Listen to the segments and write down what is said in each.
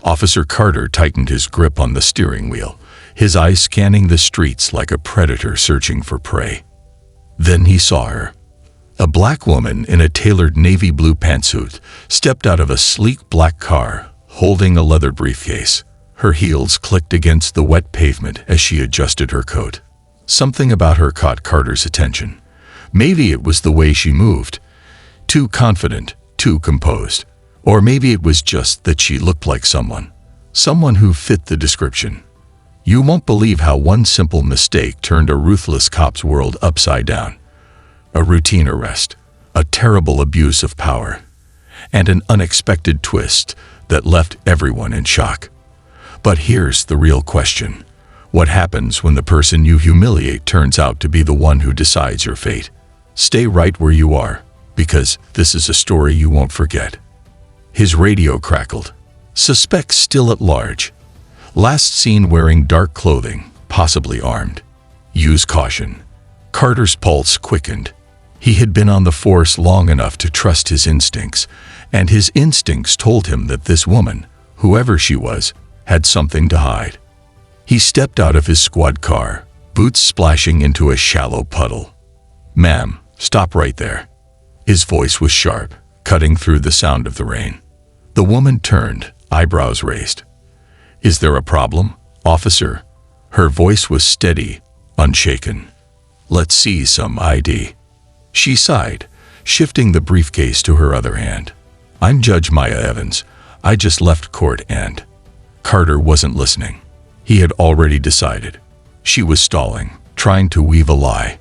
Officer Carter tightened his grip on the steering wheel, his eyes scanning the streets like a predator searching for prey. Then he saw her. A black woman in a tailored navy blue pantsuit stepped out of a sleek black car, holding a leather briefcase. Her heels clicked against the wet pavement as she adjusted her coat. Something about her caught Carter's attention. Maybe it was the way she moved. Too confident, too composed. Or maybe it was just that she looked like someone who fit the description. You won't believe how one simple mistake turned a ruthless cop's world upside down. A routine arrest, a terrible abuse of power, and an unexpected twist that left everyone in shock. But here's the real question. What happens when the person you humiliate turns out to be the one who decides your fate? Stay right where you are, because this is a story you won't forget. His radio crackled. Suspects still at large. Last seen wearing dark clothing, possibly armed. Use caution. Carter's pulse quickened. He had been on the force long enough to trust his instincts, and his instincts told him that this woman, whoever she was, had something to hide. He stepped out of his squad car, boots splashing into a shallow puddle. "Ma'am, stop right there." His voice was sharp, cutting through the sound of the rain. The woman turned, eyebrows raised. "Is there a problem, officer?" Her voice was steady, unshaken. "Let's see some ID." She sighed, shifting the briefcase to her other hand. "I'm Judge Maya Evans. I just left court and—" Carter wasn't listening. He had already decided. She was stalling, trying to weave a lie.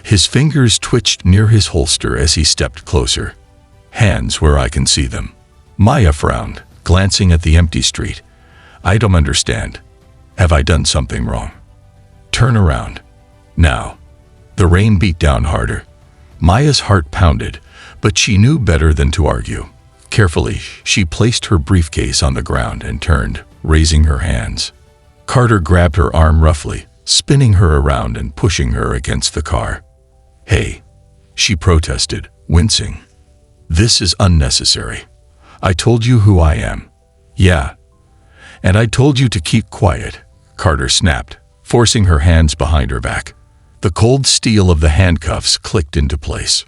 His fingers twitched near his holster as he stepped closer. "Hands where I can see them." Maya frowned, glancing at the empty street. "I don't understand. Have I done something wrong?" "Turn around. Now." The rain beat down harder. Maya's heart pounded, but she knew better than to argue. Carefully, she placed her briefcase on the ground and turned, raising her hands. Carter grabbed her arm roughly, spinning her around and pushing her against the car. "Hey," she protested, wincing. "This is unnecessary. I told you who I am." "Yeah. And I told you to keep quiet," Carter snapped, forcing her hands behind her back. The cold steel of the handcuffs clicked into place.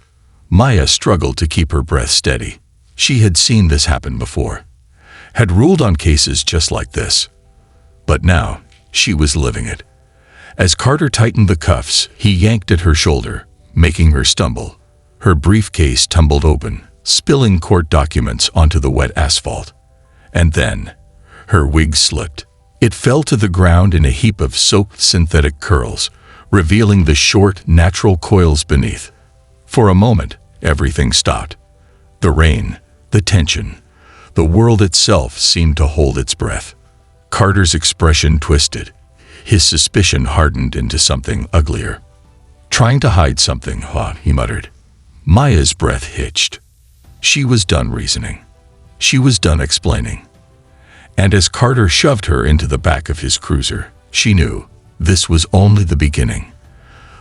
Maya struggled to keep her breath steady. She had seen this happen before, had ruled on cases just like this. But now, she was living it. As Carter tightened the cuffs, he yanked at her shoulder, making her stumble. Her briefcase tumbled open, spilling court documents onto the wet asphalt. And then, her wig slipped. It fell to the ground in a heap of soaked synthetic curls, revealing the short, natural coils beneath. For a moment, everything stopped. The rain, the tension, the world itself seemed to hold its breath. Carter's expression twisted. His suspicion hardened into something uglier. "Trying to hide something, huh?" he muttered. Maya's breath hitched. She was done reasoning. She was done explaining. And as Carter shoved her into the back of his cruiser, she knew this was only the beginning.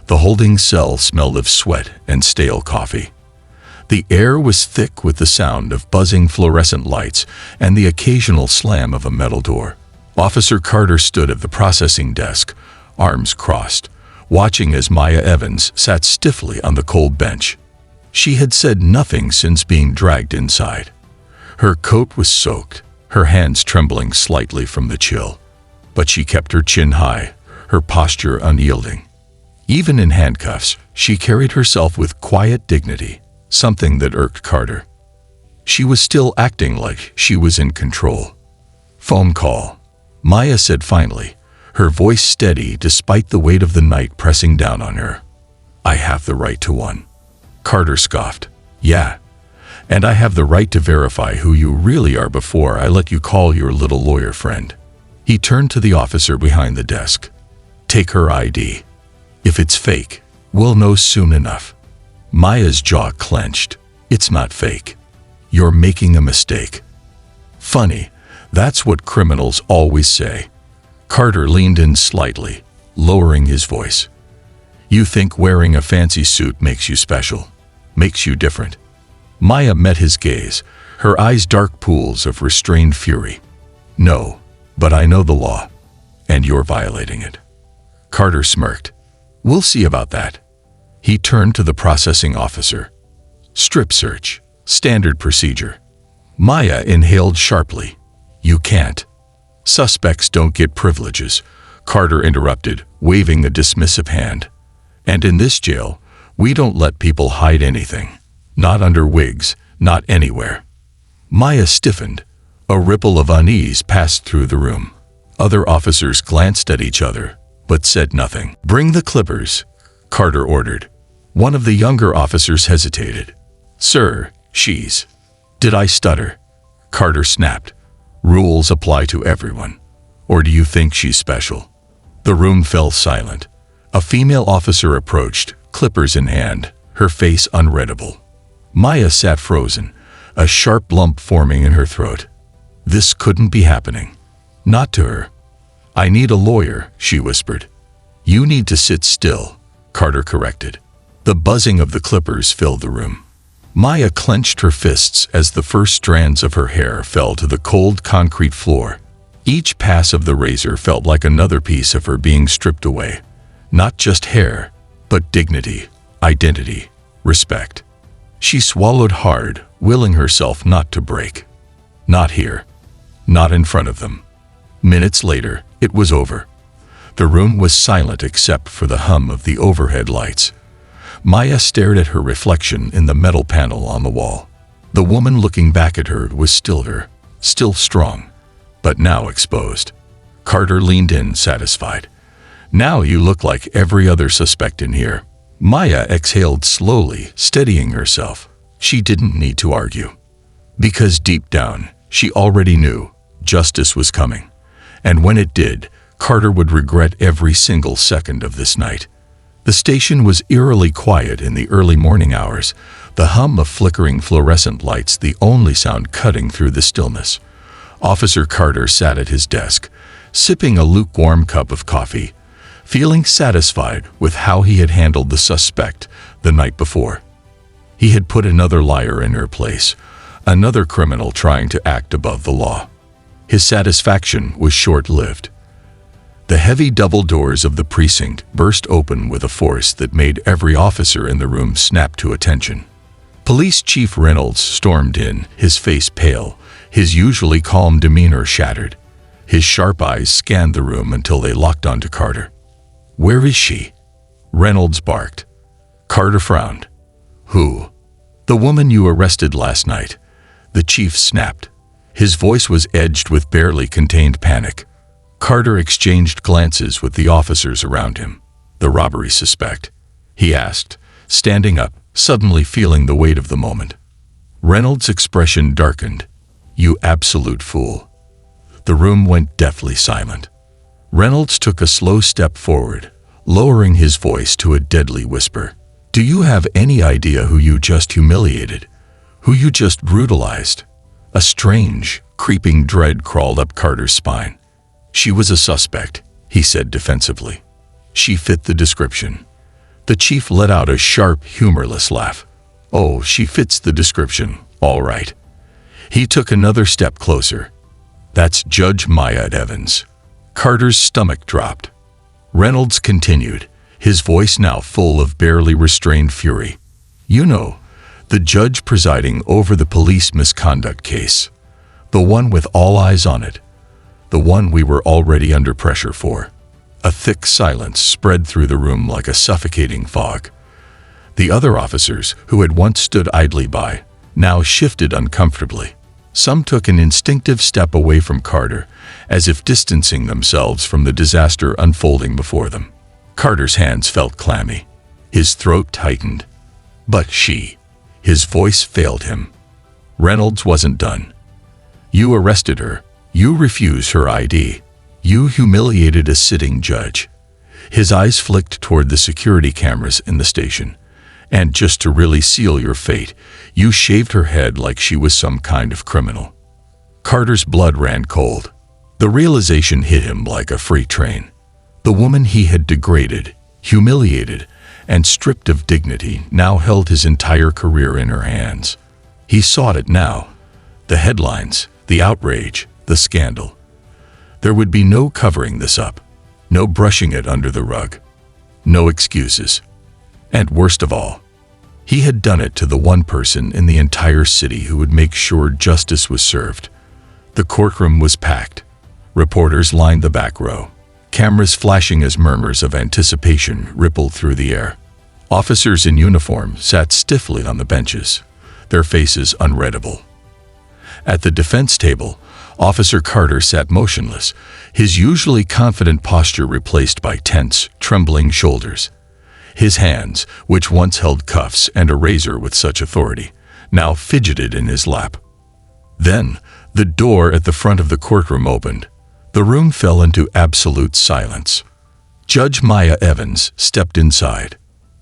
The holding cell smelled of sweat and stale coffee. The air was thick with the sound of buzzing fluorescent lights and the occasional slam of a metal door. Officer Carter stood at the processing desk, arms crossed, watching as Maya Evans sat stiffly on the cold bench. She had said nothing since being dragged inside. Her coat was soaked, her hands trembling slightly from the chill. But she kept her chin high, her posture unyielding. Even in handcuffs, she carried herself with quiet dignity, something that irked Carter. She was still acting like she was in control. "Phone call," Maya said finally, her voice steady despite the weight of the night pressing down on her. "I have the right to one." Carter scoffed. "Yeah, and I have the right to verify who you really are before I let you call your little lawyer friend." He turned to the officer behind the desk. "Take her ID. If it's fake, we'll know soon enough." Maya's jaw clenched. "It's not fake. You're making a mistake." "Funny, that's what criminals always say." Carter leaned in slightly, lowering his voice. "You think wearing a fancy suit makes you special, makes you different." Maya met his gaze, her eyes dark pools of restrained fury. No, but I know the law, and you're violating it. Carter smirked. We'll see about that. He turned to the processing officer. Strip search. Standard procedure. Maya inhaled sharply. You can't. Suspects don't get privileges, Carter interrupted, waving a dismissive hand. And in this jail, we don't let people hide anything. Not under wigs, not anywhere. Maya stiffened. A ripple of unease passed through the room. Other officers glanced at each other, but said nothing. Bring the clippers, Carter ordered. One of the younger officers hesitated. Sir, she's... Did I stutter? Carter snapped. Rules apply to everyone. Or do you think she's special? The room fell silent. A female officer approached, clippers in hand, her face unreadable. Maya sat frozen, a sharp lump forming in her throat. This couldn't be happening. Not to her. I need a lawyer, she whispered. You need to sit still, Carter corrected. The buzzing of the clippers filled the room. Maya clenched her fists as the first strands of her hair fell to the cold concrete floor. Each pass of the razor felt like another piece of her being stripped away. Not just hair, but dignity, identity, respect. She swallowed hard, willing herself not to break. Not here. Not in front of them. Minutes later, it was over. The room was silent except for the hum of the overhead lights. Maya stared at her reflection in the metal panel on the wall. The woman looking back at her was still her, still strong, but now exposed. Carter leaned in, satisfied. Now you look like every other suspect in here. Maya exhaled slowly, steadying herself. She didn't need to argue. Because deep down, she already knew justice was coming. And when it did, Carter would regret every single second of this night. The station was eerily quiet in the early morning hours, the hum of flickering fluorescent lights the only sound cutting through the stillness. Officer Carter sat at his desk, sipping a lukewarm cup of coffee, feeling satisfied with how he had handled the suspect the night before. He had put another liar in her place, another criminal trying to act above the law. His satisfaction was short-lived. The heavy double doors of the precinct burst open with a force that made every officer in the room snap to attention. Police Chief Reynolds stormed in, his face pale, his usually calm demeanor shattered. His sharp eyes scanned the room until they locked onto Carter. Where is she? Reynolds barked. Carter frowned. Who? The woman you arrested last night. The chief snapped. His voice was edged with barely contained panic. Carter exchanged glances with the officers around him. The robbery suspect? He asked, standing up, suddenly feeling the weight of the moment. Reynolds' expression darkened. You absolute fool. The room went deathly silent. Reynolds took a slow step forward, lowering his voice to a deadly whisper. Do you have any idea who you just humiliated? Who you just brutalized? A strange, creeping dread crawled up Carter's spine. She was a suspect, he said defensively. She fit the description. The chief let out a sharp, humorless laugh. Oh, she fits the description, all right. He took another step closer. That's Judge Maya Evans. Carter's stomach dropped. Reynolds continued, his voice now full of barely restrained fury. You know, the judge presiding over the police misconduct case. The one with all eyes on it. The one we were already under pressure for. A thick silence spread through the room like a suffocating fog. The other officers, who had once stood idly by, now shifted uncomfortably. Some took an instinctive step away from Carter, as if distancing themselves from the disaster unfolding before them. Carter's hands felt clammy. His throat tightened. But she. His voice failed him. Reynolds wasn't done. You arrested her. You refused her ID. You humiliated a sitting judge. His eyes flicked toward the security cameras in the station. And just to really seal your fate, you shaved her head like she was some kind of criminal. Carter's blood ran cold. The realization hit him like a freight train. The woman he had degraded, humiliated, and stripped of dignity now held his entire career in her hands. He saw it now. The headlines, the outrage, the scandal. There would be no covering this up, no brushing it under the rug, no excuses. And worst of all, he had done it to the one person in the entire city who would make sure justice was served. The courtroom was packed. Reporters lined the back row, cameras flashing as murmurs of anticipation rippled through the air. Officers in uniform sat stiffly on the benches, their faces unreadable. At the defense table, Officer Carter sat motionless, his usually confident posture replaced by tense, trembling shoulders. His hands, which once held cuffs and a razor with such authority, now fidgeted in his lap. Then, the door at the front of the courtroom opened. The room fell into absolute silence. Judge Maya Evans stepped inside.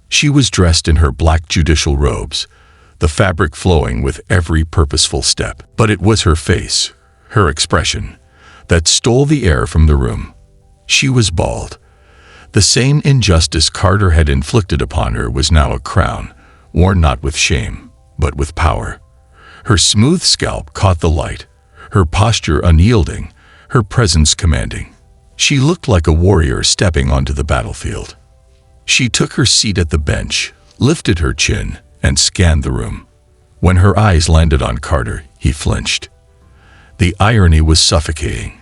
She was dressed in her black judicial robes, the fabric flowing with every purposeful step. But it was her face, her expression, that stole the air from the room. She was bald. The same injustice Carter had inflicted upon her was now a crown, worn not with shame, but with power. Her smooth scalp caught the light, her posture unyielding, her presence commanding. She looked like a warrior stepping onto the battlefield. She took her seat at the bench, lifted her chin, and scanned the room. When her eyes landed on Carter, he flinched. The irony was suffocating.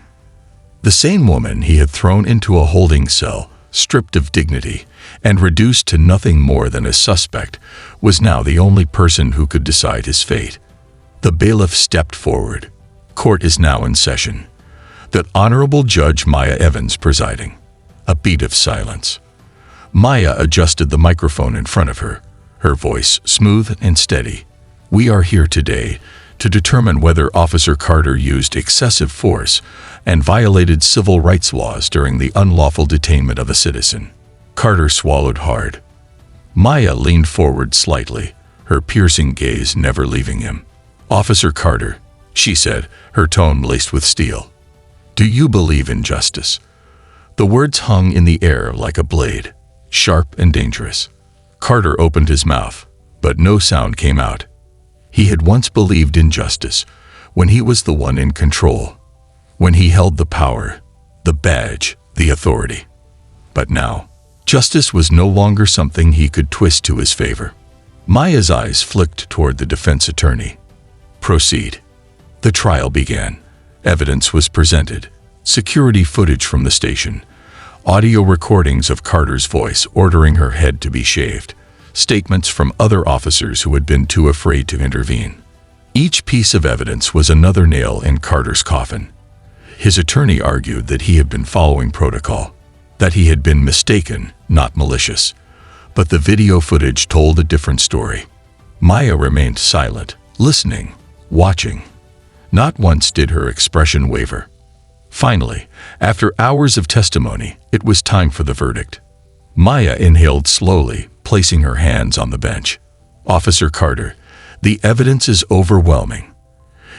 The same woman he had thrown into a holding cell, stripped of dignity, and reduced to nothing more than a suspect, was now the only person who could decide his fate. The bailiff stepped forward. Court is now in session. The Honorable Judge Maya Evans presiding. A beat of silence. Maya adjusted the microphone in front of her, her voice smooth and steady. We are here today to determine whether Officer Carter used excessive force and violated civil rights laws during the unlawful detainment of a citizen. Carter swallowed hard. Maya leaned forward slightly, her piercing gaze never leaving him. Officer Carter, she said, her tone laced with steel. Do you believe in justice? The words hung in the air like a blade, sharp and dangerous. Carter opened his mouth, but no sound came out. He had once believed in justice, when he was the one in control, when he held the power, the badge, the authority. But now, justice was no longer something he could twist to his favor. Maya's eyes flicked toward the defense attorney. Proceed. The trial began. Evidence was presented. Security footage from the station. Audio recordings of Carter's voice ordering her head to be shaved. Statements from other officers who had been too afraid to intervene. Each piece of evidence was another nail in Carter's coffin. His attorney argued that he had been following protocol, that he had been mistaken, not malicious. But the video footage told a different story. Maya remained silent, listening, watching. Not once did her expression waver. Finally, after hours of testimony, it was time for the verdict. Maya inhaled slowly, placing her hands on the bench. Officer Carter, the evidence is overwhelming.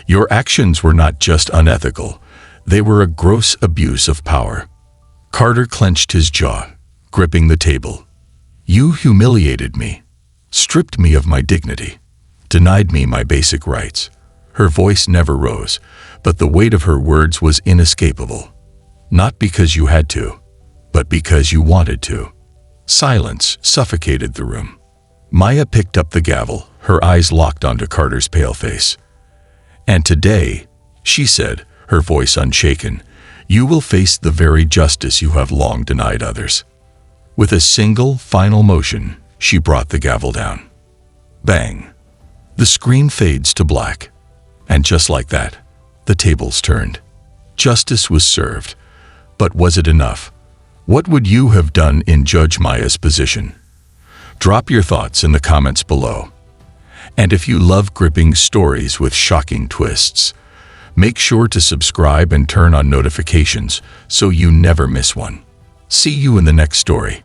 Your actions were not just unethical, they were a gross abuse of power. Carter clenched his jaw, gripping the table. You humiliated me, stripped me of my dignity, denied me my basic rights. Her voice never rose, but the weight of her words was inescapable. Not because you had to, but because you wanted to. Silence suffocated the room. Maya picked up the gavel, her eyes locked onto Carter's pale face. And today, she said, her voice unshaken, you will face the very justice you have long denied others. With a single, final motion, she brought the gavel down. Bang! The screen fades to black. And just like that, the tables turned. Justice was served. But was it enough? What would you have done in Judge Maya's position? Drop your thoughts in the comments below. And if you love gripping stories with shocking twists, make sure to subscribe and turn on notifications so you never miss one. See you in the next story.